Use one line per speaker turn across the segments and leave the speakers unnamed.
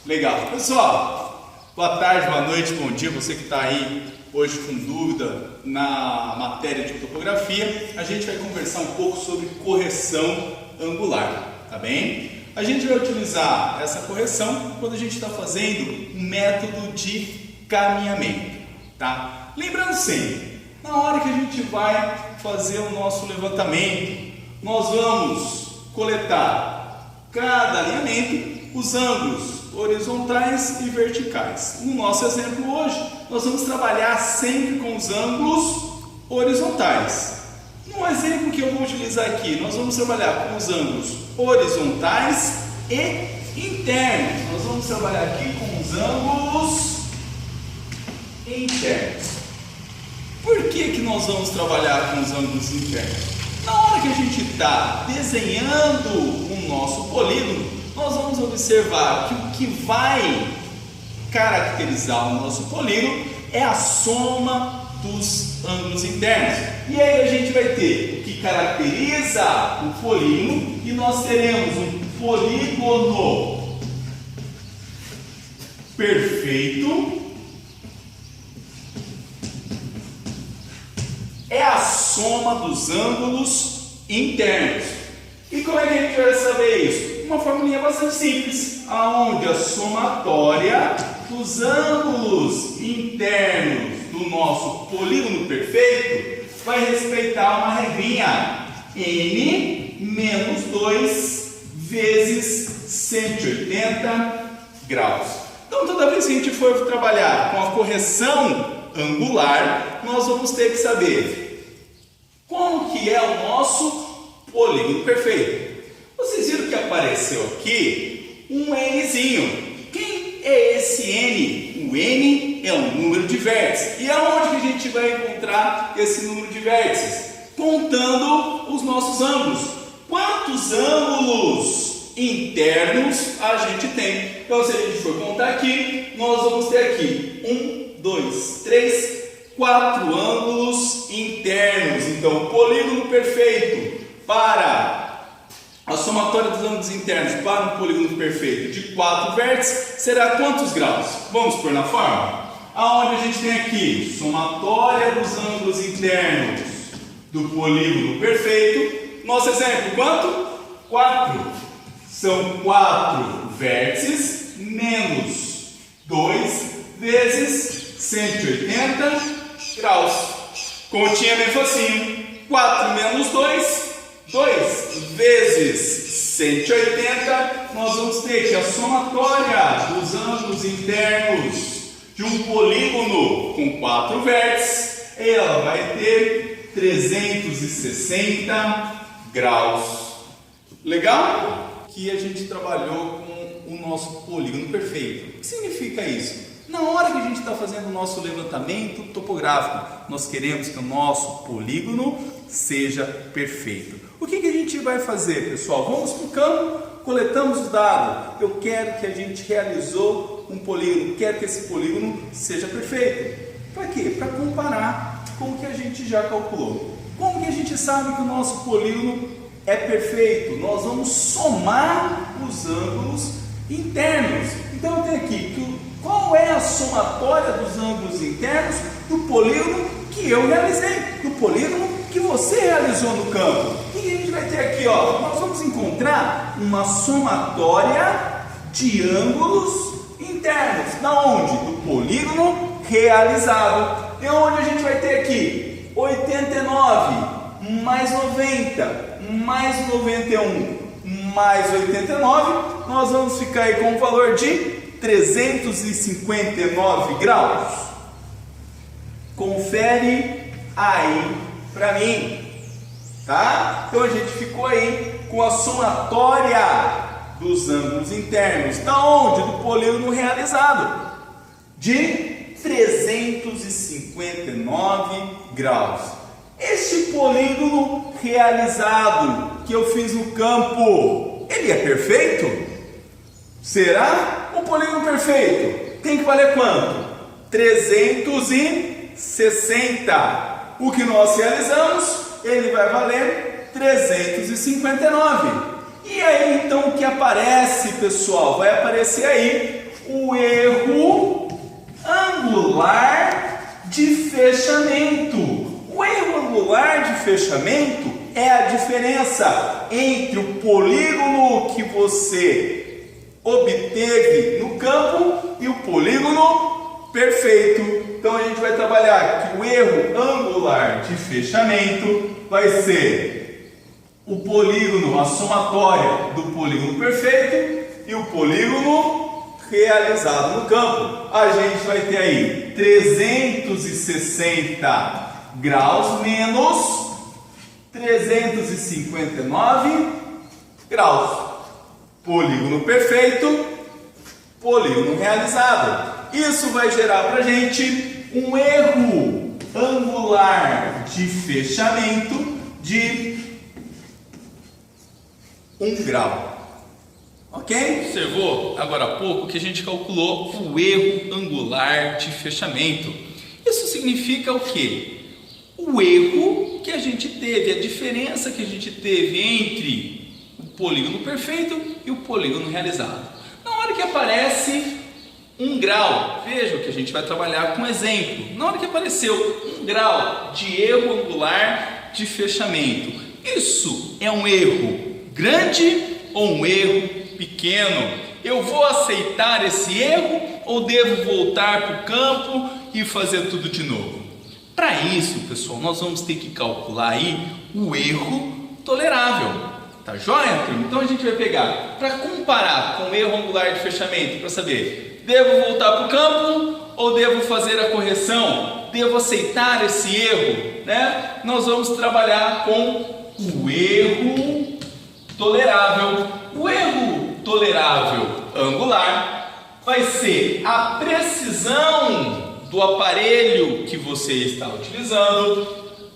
Legal. Pessoal, boa tarde, boa noite, bom dia. Você que está aí hoje com dúvida na matéria de topografia, a gente vai conversar um pouco sobre correção angular, tá bem? A gente vai utilizar essa correção quando a gente está fazendo um método de caminhamento, tá? Lembrando sempre, na hora que a gente vai fazer o nosso levantamento, nós vamos coletar cada alinhamento, os ângulos horizontais e verticais. No nosso exemplo hoje, nós vamos trabalhar sempre com os ângulos horizontais. No exemplo que eu vou utilizar aqui, nós vamos trabalhar com os ângulos horizontais e internos. Nós vamos trabalhar aqui com os ângulos internos. Por que nós vamos trabalhar com os ângulos internos? Na hora que a gente está desenhando o nosso polígono, nós vamos observar que o que vai caracterizar o nosso polígono é a soma dos ângulos internos. E aí a gente vai ter o que caracteriza o polígono e nós teremos um polígono perfeito. É a soma dos ângulos internos. E como é que a gente vai saber isso? Uma formulinha bastante simples, aonde a somatória dos ângulos internos do nosso polígono perfeito vai respeitar uma regrinha n menos 2 vezes 180 graus. Então, toda vez que a gente for trabalhar com a correção angular, nós vamos ter que saber como que é o nosso polígono perfeito. Vocês viram que apareceu aqui um Nzinho. Quem é esse N? O N é um número de vértices. E aonde que a gente vai encontrar esse número de vértices? Contando os nossos ângulos. Quantos ângulos internos a gente tem? Então, se a gente for contar aqui, nós vamos ter aqui 1, 2, 3, 4 ângulos internos. Então, o polígono perfeito para a somatória dos ângulos internos para um polígono perfeito de 4 vértices será quantos graus? Vamos pôr na forma? Aonde a gente tem aqui somatória dos ângulos internos do polígono perfeito. Nosso exemplo, quanto? 4. São 4 vértices menos 2 vezes 180 graus. Continha bem facinho. 4 menos 2 vezes 180, nós vamos ter que a somatória dos ângulos internos de um polígono com 4 vértices, ela vai ter 360 graus. Legal? Que a gente trabalhou com o nosso polígono perfeito. O que significa isso? Na hora que a gente está fazendo o nosso levantamento topográfico, nós queremos que o nosso polígono seja perfeito. O que a gente vai fazer, pessoal? Vamos para o campo, coletamos os dados. Eu quero que a gente realizou um polígono, quero que esse polígono seja perfeito. Para quê? Para comparar com o que a gente já calculou. Como que a gente sabe que o nosso polígono é perfeito? Nós vamos somar os ângulos internos. Então eu tenho aqui qual é a somatória dos ângulos internos do polígono que eu realizei, do polígono que você realizou no campo. O que a gente vai ter aqui? Nós vamos encontrar uma somatória de ângulos internos. Da onde? Do polígono realizado. E onde a gente vai ter aqui? 89 mais 90 mais 91 mais 89. Nós vamos ficar aí com o valor de 359 graus. Confere aí para mim, tá? Então a gente ficou aí com a somatória dos ângulos internos, da onde? Do polígono realizado, de 359 graus. Este polígono realizado que eu fiz no campo, ele é perfeito? Será? O polígono perfeito tem que valer quanto? 360. O que nós realizamos, ele vai valer 359. E aí, então, o que aparece, pessoal? Vai aparecer aí o erro angular de fechamento. O erro angular de fechamento é a diferença entre o polígono que você obteve no campo e o polígono perfeito. Então a gente vai trabalhar que o erro angular de fechamento vai ser o polígono, a somatória do polígono perfeito e o polígono realizado no campo. A gente vai ter aí 360 graus menos 359 graus. Polígono perfeito, polígono realizado. Isso vai gerar para a gente um erro angular de fechamento de 1 grau. Ok?
Observou agora há pouco que a gente calculou o erro angular de fechamento. Isso significa o quê? O erro que a gente teve, a diferença que a gente teve entre o polígono perfeito e o polígono realizado. Na hora que aparece 1 grau, veja que a gente vai trabalhar com exemplo. Na hora que apareceu 1 grau de erro angular de fechamento, isso é um erro grande ou um erro pequeno? Eu vou aceitar esse erro ou devo voltar para o campo e fazer tudo de novo? Para isso, pessoal, nós vamos ter que calcular aí o erro tolerável. Tá joia, turma? Então a gente vai pegar para comparar com o erro angular de fechamento, para saber, devo voltar para o campo ou devo fazer a correção? Devo aceitar esse erro, né? Nós vamos trabalhar com o erro tolerável. O erro tolerável angular vai ser a precisão do aparelho que você está utilizando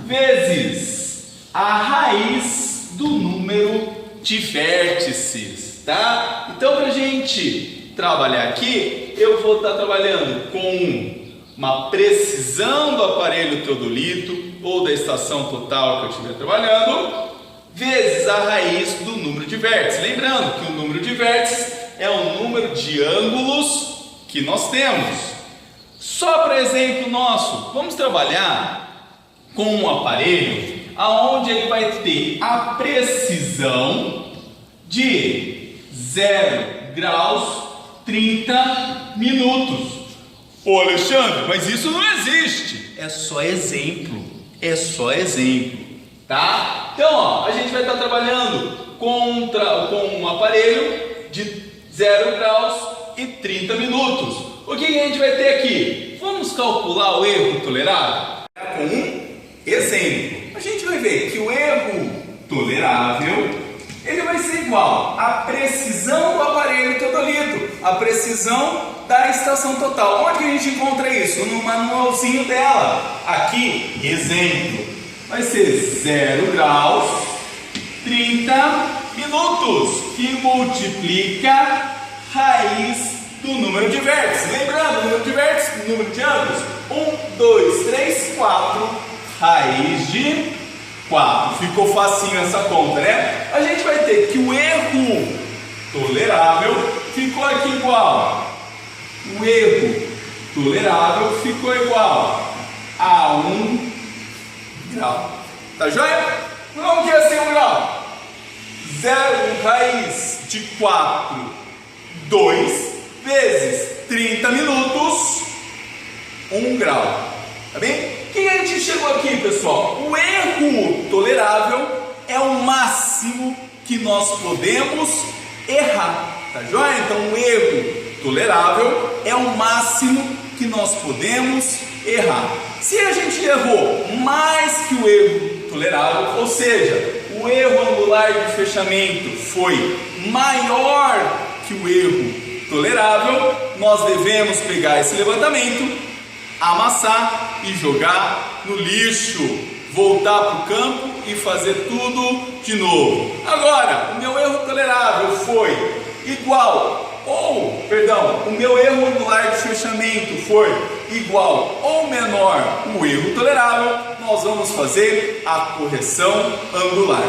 vezes a raiz do número de vértices, tá? Então, para a gente trabalhar aqui, eu vou estar trabalhando com uma precisão do aparelho teodolito ou da estação total que eu estiver trabalhando, vezes a raiz do número de vértices. Lembrando que o número de vértices é o número de ângulos que nós temos. Só para exemplo nosso, vamos trabalhar com um aparelho aonde ele vai ter a precisão de 0 graus 30 minutos. Ô Alexandre, mas isso não existe. É só exemplo, tá? Então, ó, a gente vai estar trabalhando com um aparelho de 0 graus e 30 minutos. O que a gente vai ter aqui? Vamos calcular o erro tolerável? Com um exemplo. A gente vai ver que o erro tolerável ele vai ser igual à precisão do aparelho teodolito, a precisão da estação total. Onde que a gente encontra isso? No manualzinho dela. Aqui, exemplo, vai ser 0 graus 30 minutos, que multiplica raiz do número de vértices. Lembrando, número de vértices, número de ângulos, 1, 2, 3, 4, raiz de 4. Ficou facinho essa conta, né? A gente vai ter que o erro tolerável ficou aqui igual. O erro tolerável ficou igual a 1 grau. Tá joia? Como que é ser 1 grau? 0 raiz de 4, 2 vezes 30 minutos, 1 grau. Tá bem? O que a gente chegou aqui, pessoal? O erro tolerável é o máximo que nós podemos errar. Tá joia? Então, o erro tolerável é o máximo que nós podemos errar. Se a gente errou mais que o erro tolerável, ou seja, o erro angular de fechamento foi maior que o erro tolerável, nós devemos pegar esse levantamento, amassar e jogar no lixo, voltar para o campo e fazer tudo de novo. Agora, o meu erro tolerável foi igual o meu erro angular de fechamento foi igual ou menor o erro tolerável, nós vamos fazer a correção angular.